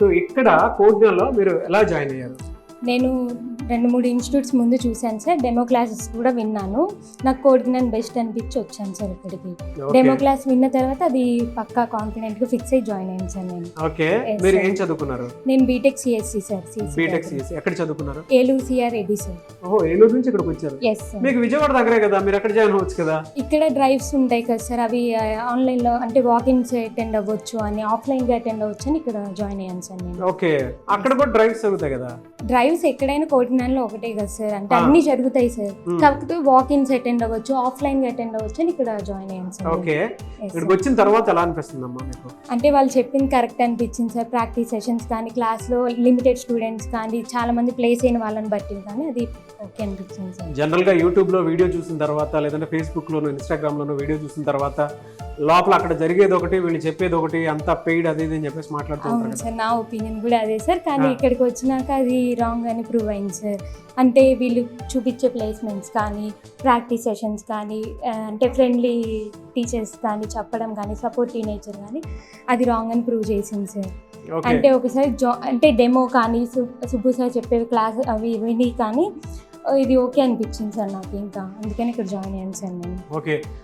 So ఇక్కడ కోడ్నలో మీరు ఎలా జాయిన్ అయ్యారు? నేను 2-3 ఇన్స్టిట్యూట్స్ ముందు చూశాను సార్. డెమో క్లాసెస్ కూడా విన్నాను. నాకు కోడిగ్నన్ బెస్ట్ అనిపించి వచ్చాను సార్ ఇక్కడికి. డెమో క్లాస్ విన్న తర్వాత అది పక్కా కాన్ఫిడెంట్గా ఫిక్స్ అయ్యి జాయిన్ అయ్యాను సార్ నేను. ఓకే, మీరు ఏం చదువుకున్నారు? నేను BTech CSC sir. BTech CSC ఎక్కడ చదువుకున్నారు? Eluru CR Reddy sir. ఓహో, ఏలూరు నుంచి ఇక్కడికి వచ్చారు. Yes sir. మీకు విజయవాడ దగ్గరే కదా, మీరు ఎక్కడ జాయిన్ అవ్వచ్చు కదా. ఇక్కడ డ్రైవ్స్ ఉంటాయి కదా సార్, అవి ఆన్లైన్లో అంటే వాకిన్స్ అటెండ్ అవ్వచ్చు అని, ఆఫ్లైన్గా అటెండ్ అవ్వచ్చు అని ఇక్కడ జాయిన్ అయ్యాను సార్ నేను. ఓకే, అక్కడ కూడా డ్రైవ్స్ అవుతాయి కదా? డ్రైవ్స్ ఎక్కడైనా కోడిగ్నన్లో ఒకటే కదా సార్, అంటే అన్ని జరుగుతాయి సార్. కాకపోతే వాకిన్స్ అటెండ్ అవ్వచ్చు, ఆఫ్లైన్గా అటెండ్ అవ్వచ్చు అని ఇక్కడ జాయిన్ అయ్యాను సార్. ఓకే, ఇక్కడికి వచ్చిన తర్వాత ఎలా అనిపిస్తుంది అమ్మా మీకు? అంటే వాళ్ళు చెప్పింది కరెక్ట్ అనిపించింది సార్. ప్రాక్టీస్ సెషన్స్ కానీ, క్లాస్లో లిమిటెడ్ స్టూడెంట్స్ కానీ, చాలా మంది ప్లేస్ అయిన వాళ్ళని బట్టి కానీ అది ఓకే అనిపించింది సార్. జనరల్గా యూట్యూబ్లో వీడియో చూసిన తర్వాత, లేదంటే ఫేస్బుక్లోను ఇన్స్టాగ్రామ్లోను వీడియో చూసిన తర్వాత లోపల అక్కడ జరిగేది ఒకటి, వీళ్ళు చెప్పేది ఒకటి, అంతా పెయిడ్ అది ఇది అని చెప్పేసి మాట్లాడుతుంటారు. అవును సార్, నా ఒపీనియన్ కూడా అదే సార్. కానీ ఇక్కడికి వచ్చినాక అది రాంగ్ అని ప్రూవ్ అయింది సార్. అంటే వీళ్ళు చూపించే ప్లేస్మెంట్స్ కానీ, ప్రాక్టీస్ సెషన్స్ కానీ, అంటే ఫ్రెండ్లీ టీచర్స్ కానీ చెప్పడం కానీ, సపోర్టివ్ నేచర్ కానీ అది రాంగ్ అని ప్రూవ్ చేసింది సార్. అంటే ఒకసారి అంటే డెమో కానీ, సుబ్బు సార్ చెప్పే క్లాస్ అవి విని కానీ ఇది ఓకే అనిపించింది సార్ నాకు. ఇంకా అందుకని ఇక్కడ జాయిన్ అయ్యాను సార్ నేను. ఓకే.